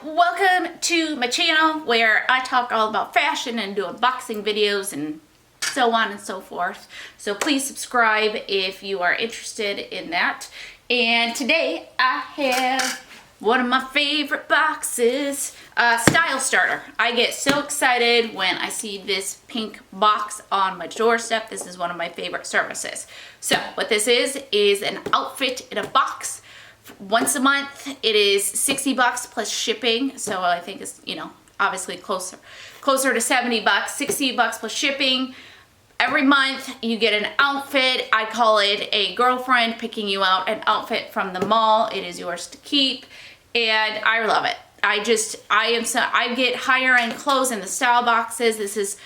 welcome to my channel where I talk all about fashion and do unboxing videos and so on and so forth. So please subscribe if you are interested in that. And today I have one of my favorite boxes, Stylestarter. I get so excited when I see this pink box on my doorstep. This is one of my favorite services. So what this is an outfit in a box. Once a month. It is $60 plus shipping, so I think it's, you know, obviously closer to $70. $60 plus shipping. Every month you get an outfit. I call it a girlfriend picking you out an outfit from the mall. It is yours to keep, and I love it. I get higher end clothes in the style boxes. This is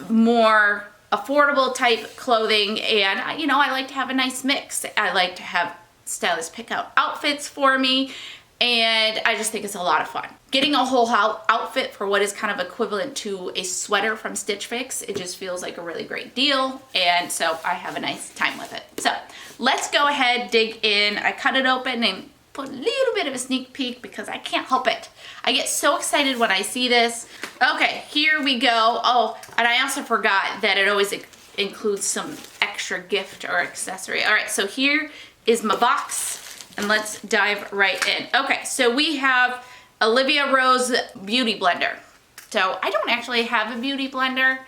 more affordable type clothing, and you know, I like to have a nice mix. I like to have stylists pick out outfits for me, and I just think it's a lot of fun. Getting a whole outfit for what is kind of equivalent to a sweater from Stitch Fix, it just feels like a really great deal, and so I have a nice time with it. So let's go ahead, dig in. I cut it open and put a little bit of a sneak peek because I can't help it. I get so excited when I see this. Okay, here we go. Oh, and I also forgot that it always includes some extra gift or accessory. All right, so here is my box, and let's dive right in. Okay, so we have Olivia Rose Beauty Blender. So I don't actually have a beauty blender,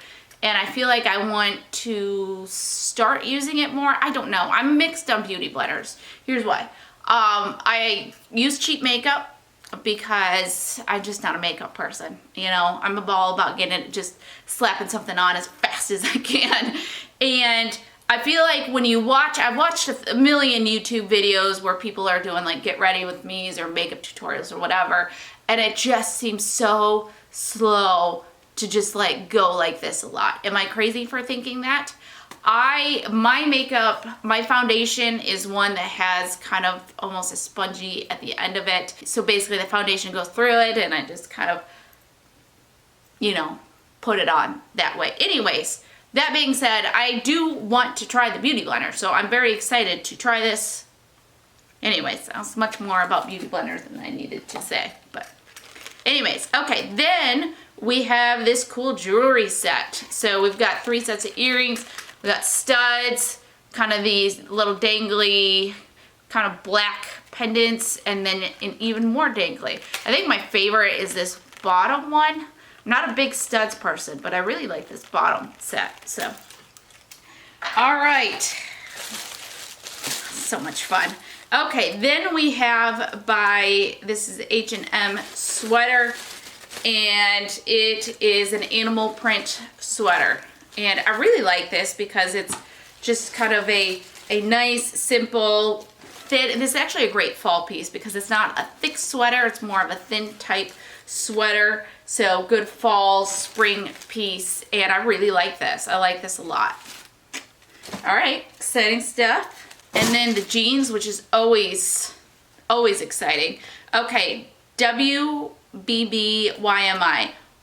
and I feel like I want to start using it more. I don't know. I'm mixed on beauty blenders. Here's why. I use cheap makeup because I'm just not a makeup person. You know, I'm all about getting it, just slapping something on as fast as I can. And I feel like when you watch, I've watched a million YouTube videos where people are doing like get ready with me's or makeup tutorials or whatever, and it just seems so slow to just like go like this a lot. Am I crazy for thinking that? My foundation is one that has kind of almost a spongy at the end of it. So basically the foundation goes through it and I just kind of, you know, put it on that way. Anyways, that being said, I do want to try the beauty blender, so I'm very excited to try this. Anyways, that's much more about beauty blenders than I needed to say, but anyways, okay, then we have this cool jewelry set. So we've got 3 sets of earrings, we got studs, kind of these little dangly, kind of black pendants, and then an even more dangly. I think my favorite is this bottom one. I'm not a big studs person, but I really like this bottom set. So, all right, so much fun. Okay, then we have this is H&M sweater, and it is an animal print sweater. And I really like this because it's just kind of a nice, simple, thin. This is actually a great fall piece because it's not a thick sweater. It's more of a thin type sweater. So good fall, spring piece. And I really like this. I like this a lot. All right, exciting stuff. And then the jeans, which is always exciting. Okay, WBBYMI.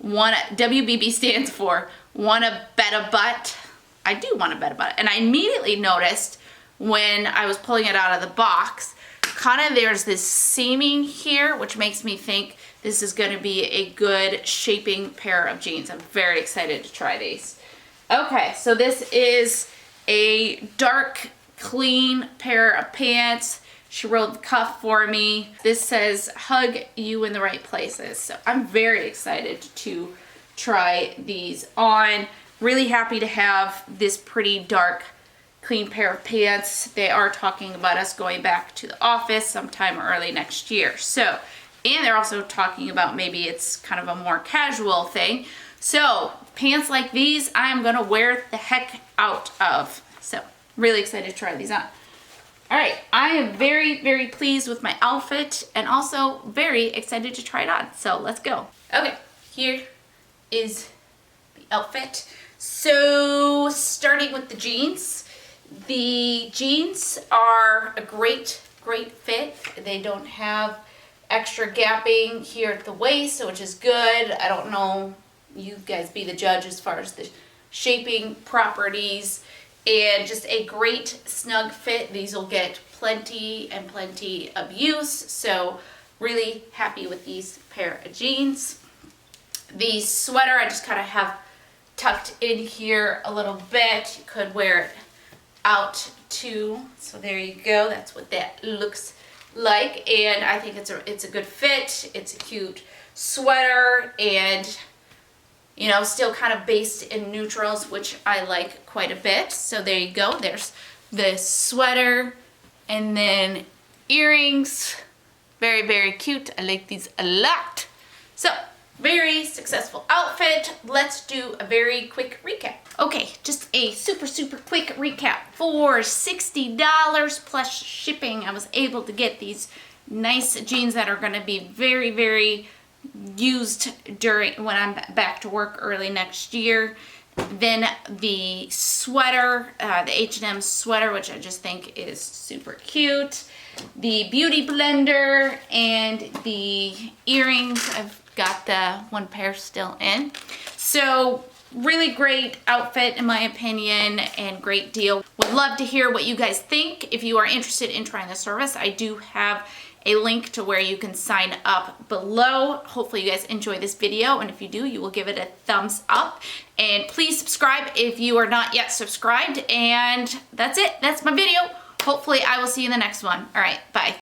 WBB stands for want a better butt. I do want a better butt. And I immediately noticed when I was pulling it out of the box, kind of there's this seaming here, which makes me think this is going to be a good shaping pair of jeans. I'm very excited to try these. Okay, so this is a dark, clean pair of pants. She rolled the cuff for me. This says, hug you in the right places. So I'm very excited to try these on. Really happy to have this pretty dark, clean pair of pants. They are talking about us going back to the office sometime early next year. So, and they're also talking about maybe it's kind of a more casual thing. So pants like these, I am gonna wear the heck out of. So really excited to try these on. All right, I am very, very pleased with my outfit and also very excited to try it on. So let's go. Okay, here is the outfit. So starting with the jeans. The jeans are a great fit. They don't have extra gapping here at the waist, which is good. I don't know, you guys be the judge as far as the shaping properties, and just a great snug fit. These will get plenty and plenty of use, so really happy with these pair of jeans. The sweater I just kind of have tucked in here a little bit. You could wear it out too. So there you go. That's what that looks like. And I think it's a good fit. It's a cute sweater, and you know, still kind of based in neutrals, which I like quite a bit. So there you go. There's the sweater and then earrings. Very, very cute. I like these a lot. So very successful outfit. Let's do a very quick recap. Okay, just a super, super quick recap. For $60 plus shipping, I was able to get these nice jeans that are going to be very, very used when I'm back to work early next year. Then the sweater, the H&M sweater, which I just think is super cute. The beauty blender and the earrings. I've got the one pair still in. So really great outfit in my opinion, and great deal. Would love to hear what you guys think. If you are interested in trying the service, I do have a link to where you can sign up below. Hopefully you guys enjoy this video, and if you do, you will give it a thumbs up. And please subscribe if you are not yet subscribed. And that's it. That's my video. Hopefully I will see you in the next one. All right, bye.